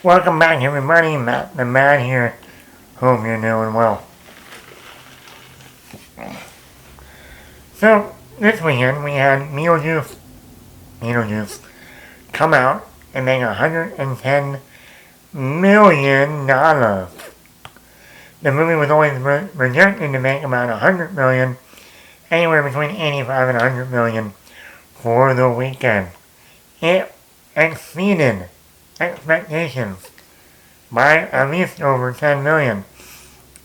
Welcome back, everybody. Matt the Man here. Hope you're doing well. So, this weekend we had Beetlejuice come out and make $110 million. The movie was always projected to make about $100 million, anywhere between 85 and $100 million for the weekend. It exceeded expectations by at least over 10 million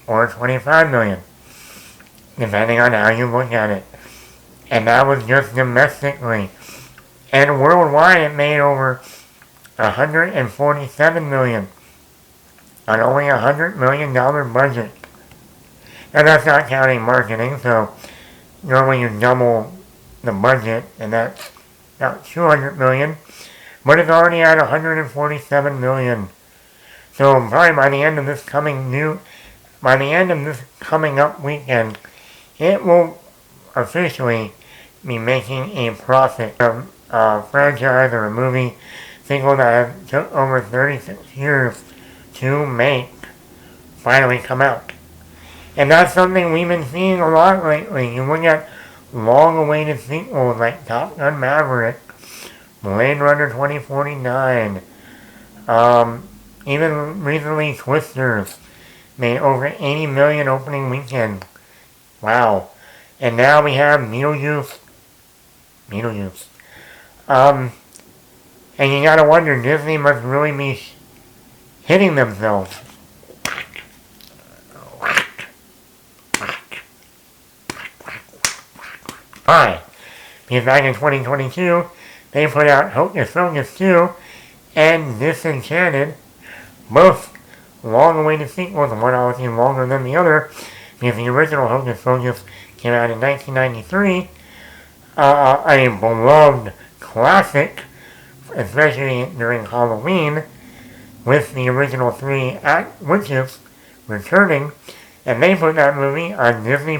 or 25 million, depending on how you look at it. And that was just domestically. And worldwide it made over 147 million on only a $100 million budget. And that's not counting marketing, so normally you double the budget, and that's about 200 million. But it's already at 147 million. So probably by the end of this coming up weekend, it will officially be making a profit. A franchise or a movie sequel that took over 36 years to make finally come out. And that's something we've been seeing a lot lately. You look at long-awaited sequels like Top Gun Maverick, Blade Runner 2049, even recently Twisters made over 80 million opening weekend. Wow. And now we have Beetlejuice. And you gotta wonder, Disney must really be hitting themselves. Why? Because back in 2022, they put out Hocus Pocus 2 and Disenchanted, both long-awaited sequels, one obviously longer than the other, because the original Hocus Pocus came out in 1993, a beloved classic, especially during Halloween, with the original three witches returning, and they put that movie on Disney+.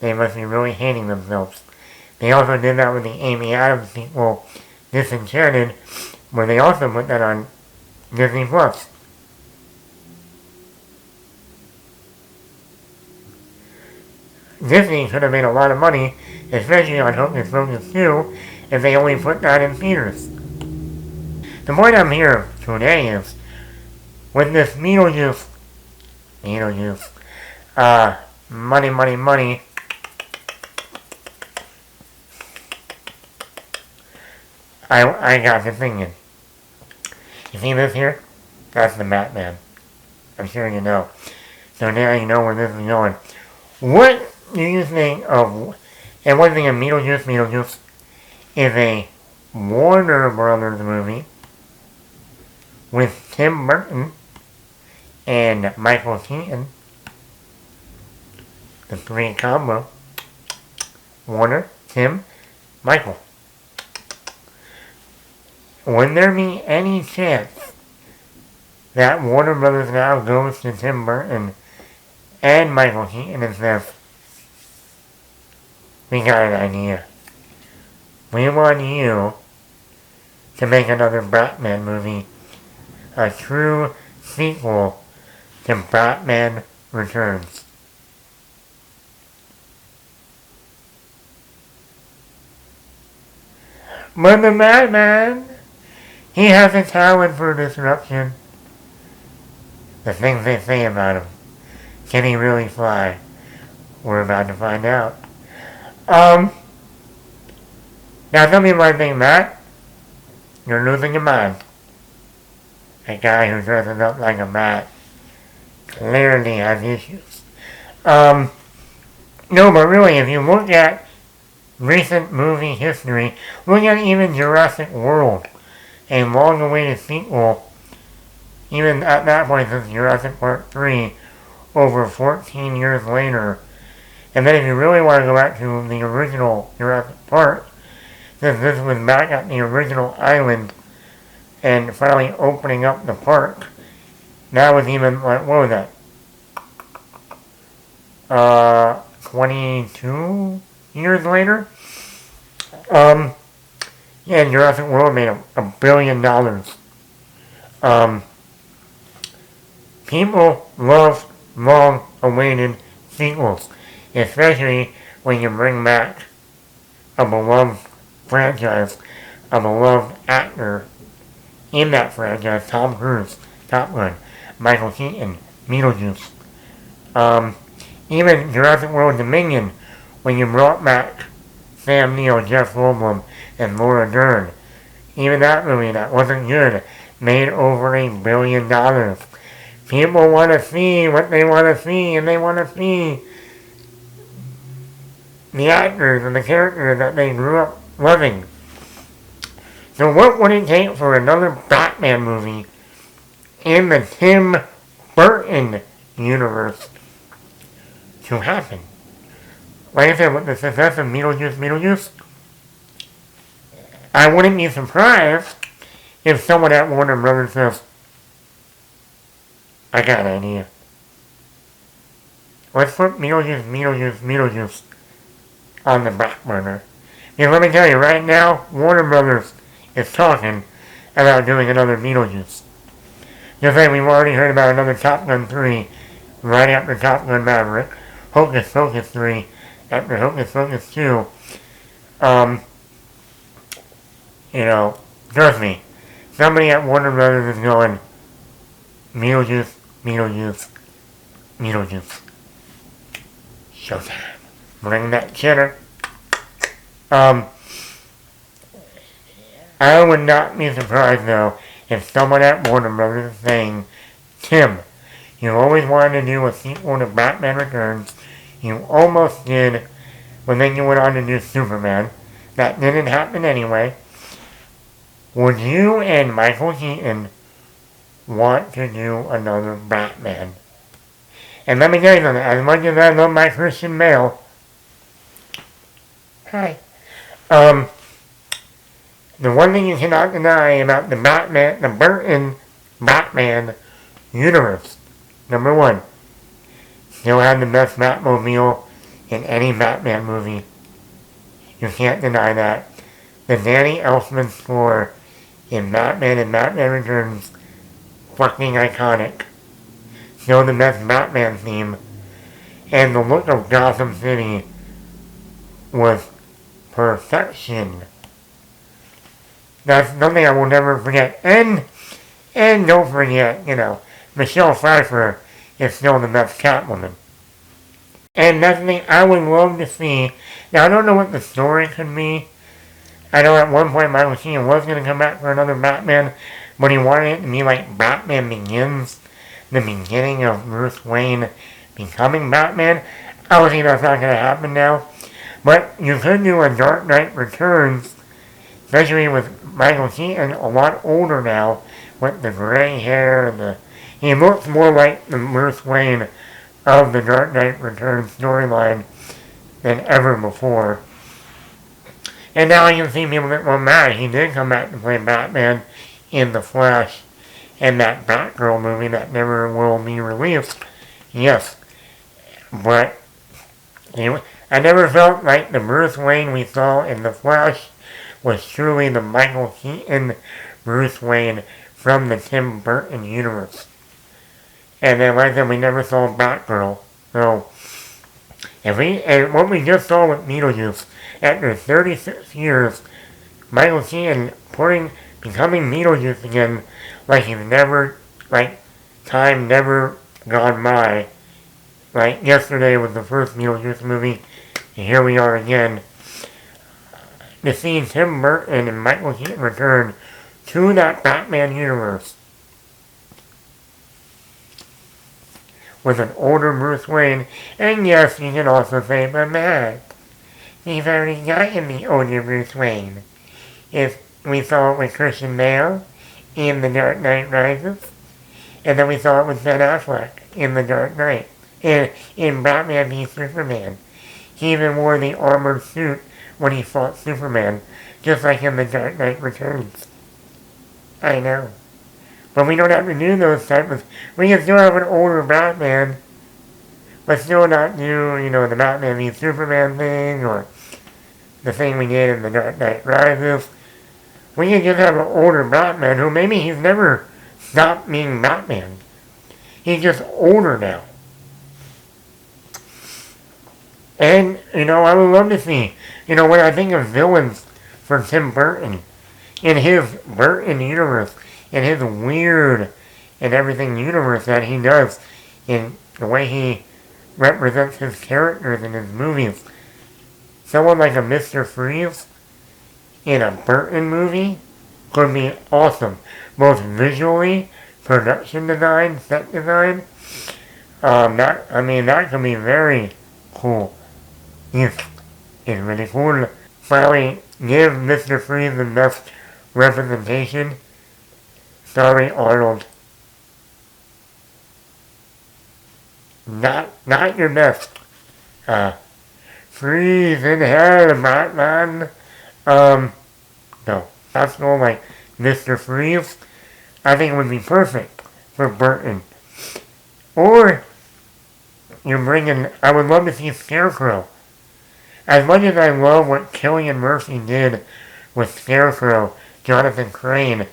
They must be really hating themselves. They also did that with the Amy Adams sequel, Disenchanted, where they also put that on Disney+. Disney should have made a lot of money, especially on Hocus Pocus 2, if they only put that in theaters. The point I'm here today is, with this Beetlejuice, money, I got to thinking. You see this here? That's the Batman. I'm sure you know. So now you know where this is going. What do you think of, and one thing of Beetlejuice is a Warner Brothers movie with Tim Burton and Michael Keaton. The three combo. Warner, Tim, Michael. Would there be any chance that Warner Brothers now goes to Tim Burton and Michael Keaton and says, we got an idea. We want you to make another Batman movie, a true sequel to Batman Returns. But the Batman, he has a talent for disruption. The things they say about him. Can he really fly? We're about to find out. Now some people might think, Matt, you're losing your mind. A guy who dresses up like a bat clearly has issues. No, but really, if you look at recent movie history, look at even Jurassic World, a long-awaited sequel, even at that point since Jurassic Park 3, over 14 years later. And then if you really want to go back to the original Jurassic Park, since this was back at the original island and finally opening up the park, that was even, like, what was that? 22 years later? Yeah, Jurassic World made $1 billion. Um, People love long-awaited sequels, especially when you bring back a beloved franchise, a beloved actor in that franchise, Tom Cruise, Top Gun, Michael Keaton, Beetlejuice. Um, Even Jurassic World Dominion, when you brought back Sam Neill, Jeff Goldblum, and Laura Dern. Even that movie that wasn't good made over $1 billion. People want to see what they want to see, and they want to see the actors and the characters that they grew up loving. So what would it take for another Batman movie in the Tim Burton universe to happen? Like I said, with the success of Beetlejuice, I wouldn't be surprised if someone at Warner Brothers says, I got an idea. Let's put Beetlejuice on the back burner. Because let me tell you, right now, Warner Brothers is talking about doing another Beetlejuice. Just like we've already heard about another Top Gun 3 right after Top Gun Maverick, Hocus Pocus 3 after Hocus Pocus 2. Trust me, somebody at Warner Brothers is going, Beetlejuice. Showtime. Bring that cheddar. I would not be surprised, though, if someone at Warner Brothers is saying, Tim, you always wanted to do a sequel to Batman Returns. You almost did, but then you went on to do Superman. That didn't happen anyway. Would you and Michael Keaton want to do another Batman? And let me tell you something, as much as I love my Christian Bale, the one thing you cannot deny about the Burton Batman universe, number one, still had the best Batmobile in any Batman movie. You can't deny that. The Danny Elfman score in Batman and Batman Returns, fucking iconic. Still the best Batman theme. And the look of Gotham City was perfection. That's something I will never forget. And don't forget, Michelle Pfeiffer is still the best Catwoman. And that's the thing I would love to see. Now, I don't know what the story could be. I know at one point Michael Keaton was going to come back for another Batman, but he wanted it to be like Batman Begins, the beginning of Bruce Wayne becoming Batman. Obviously, that's not going to happen now. But you could do a Dark Knight Returns, especially with Michael Keaton a lot older now, with the gray hair and he looks more like the Bruce Wayne of the Dark Knight Returns storyline than ever before. And now you can see people get more mad. He did come back to play Batman in The Flash and that Batgirl movie that never will be released. Yes, but I never felt like the Bruce Wayne we saw in The Flash was truly the Michael Keaton Bruce Wayne from the Tim Burton universe. And then, like I said, we never saw Batgirl. So, and what we just saw with Beetlejuice, after 36 years, Michael Keaton becoming Beetlejuice again, like he's never, time never gone by. Like yesterday was the first Beetlejuice movie, and here we are again. To see Tim Burton and Michael Keaton return to that Batman universe with an older Bruce Wayne, and yes, you can also say, but Matt, we've already gotten the older Bruce Wayne. If we saw it with Christian Bale in The Dark Knight Rises, and then we saw it with Ben Affleck in The Dark Knight, in Batman v Superman. He even wore the armored suit when he fought Superman, just like in The Dark Knight Returns. I know. But we don't have to do those types of... We can still have an older Batman, but still not do, the Batman v Superman thing, or the thing we did in The Dark Knight Rises. We can just have an older Batman who maybe he's never stop being Batman. He's just older now. And, I would love to see, when I think of villains for Tim Burton, in his Burton universe, in his weird and everything universe that he does, in the way he represents his characters in his movies, someone like a Mr. Freeze in a Burton movie could be awesome. Both visually, production design, set design. That could be very cool. It's really cool to finally give Mr. Freeze the best representation. Sorry, Arnold. Not your best. Freeze in hell, Batman. No. That's more like Mr. Freeze. I think it would be perfect for Burton. Or, I would love to see Scarecrow. As much as I love what Cillian Murphy did with Scarecrow, Jonathan Crane,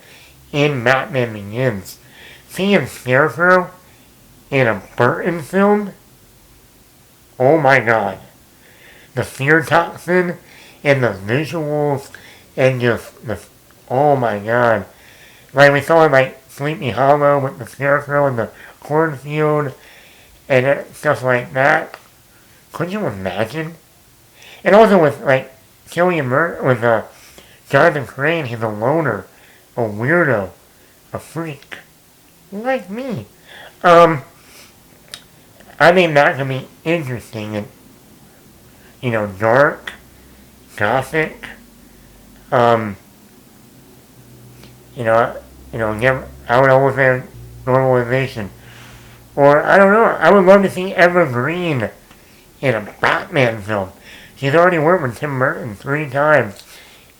in Batman Begins, seeing Scarecrow in a Burton film, oh my god. The fear toxin and the visuals and just oh my god. Like we saw in like Sleepy Hollow with the Scarecrow in the cornfield and stuff like that. Could you imagine? And also with like with Jonathan Crane, he's a loner, a weirdo, a freak. Like me. I think that could be interesting and, dark, gothic, give out over normalization. Or, I don't know, I would love to see Eva Green in a Batman film. She's already worked with Tim Burton 3 times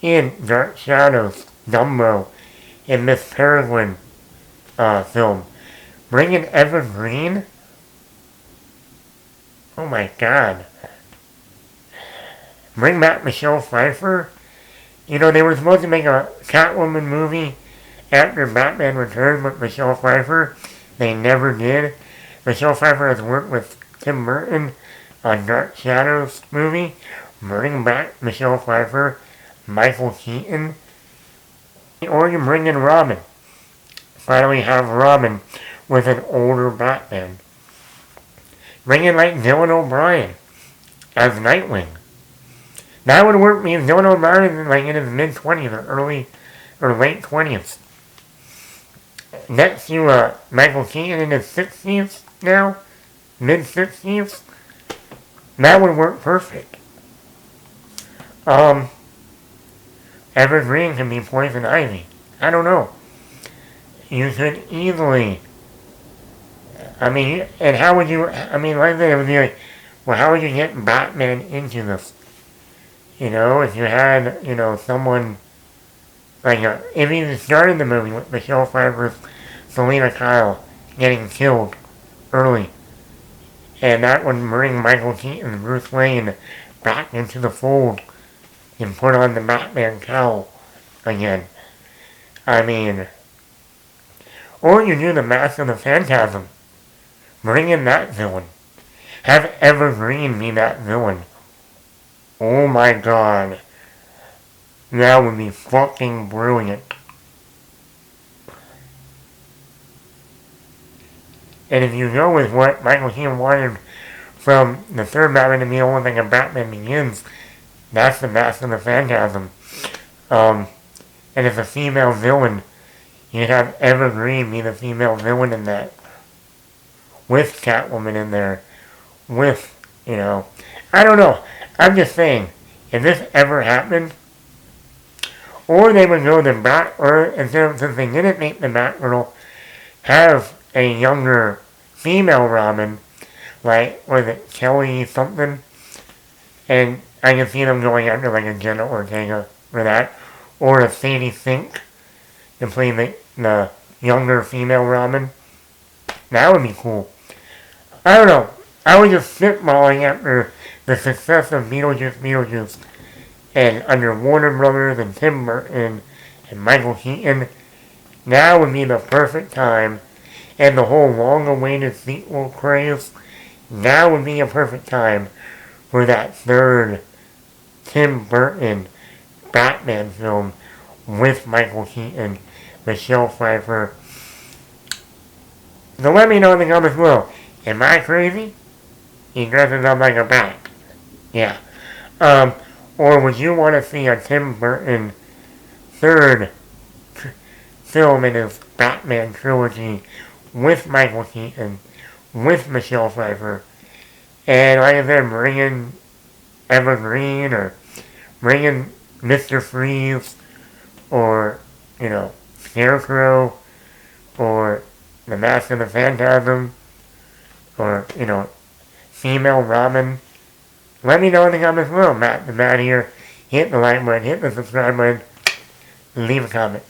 in Dark Shadows, Dumbo, and Miss Peregrine film. Bring in Eva Green? Oh my god. Bring back Michelle Pfeiffer? They were supposed to make a Catwoman movie after Batman Returns with Michelle Pfeiffer. They never did. Michelle Pfeiffer has worked with Tim Burton on Dark Shadows movie. Bring back Michelle Pfeiffer, Michael Keaton. Or you bring in Robin. Finally have Robin with an older Batman. Bring in like Dylan O'Brien as Nightwing. That would work because Dylan O'Brien is like in his mid-20s or early or late 20s. Next to Michael Keaton in his 60s now, mid-60s. That would work perfect. Evergreen can be Poison Ivy. I don't know. You could easily. And how would you? Like I said, it would be like, well, how would you get Batman into this? If you had, someone like if you started the movie with Michelle Pfeiffer's Selena Kyle getting killed early, and that would bring Michael Keaton and Bruce Wayne back into the fold and put on the Batman cowl again. Or you do the Mask of the Phantasm. Bring in that villain. Have Evergreen be that villain. Oh my god. That would be fucking brilliant. And if you go with what Michael Keaton wanted from the third Batman to be almost like a Batman Begins, that's the Mask of the Phantasm. And if a female villain, you'd have Evergreen be the female villain in that. With Catwoman in there. With, I don't know. I'm just saying, if this ever happened, or they would go the or since they didn't make the Batgirl have a younger female Robin, like, was it Kelly something? And I can see them going after like a Jenna Ortega for that. Or a Sadie Sink to play the younger female Robin. That would be cool. I don't know. I was just spitballing after the success of Beetlejuice, and under Warner Brothers and Tim Burton and Michael Keaton. Now would be the perfect time, and the whole long-awaited sequel craze, now would be a perfect time for that third Tim Burton Batman film with Michael Keaton, Michelle Pfeiffer. So let me know in the comments below. Am I crazy? He dresses up like a bat. Yeah. Or would you want to see a Tim Burton third film in his Batman trilogy with Michael Keaton, with Michelle Pfeiffer, and like I said, bring in Evergreen, or bring in Mr. Freeze, or, Scarecrow, or the Mask of the Phantasm, or, female Robin. Let me know in the comments below. Matt here. Hit the like button, hit the subscribe button, leave a comment.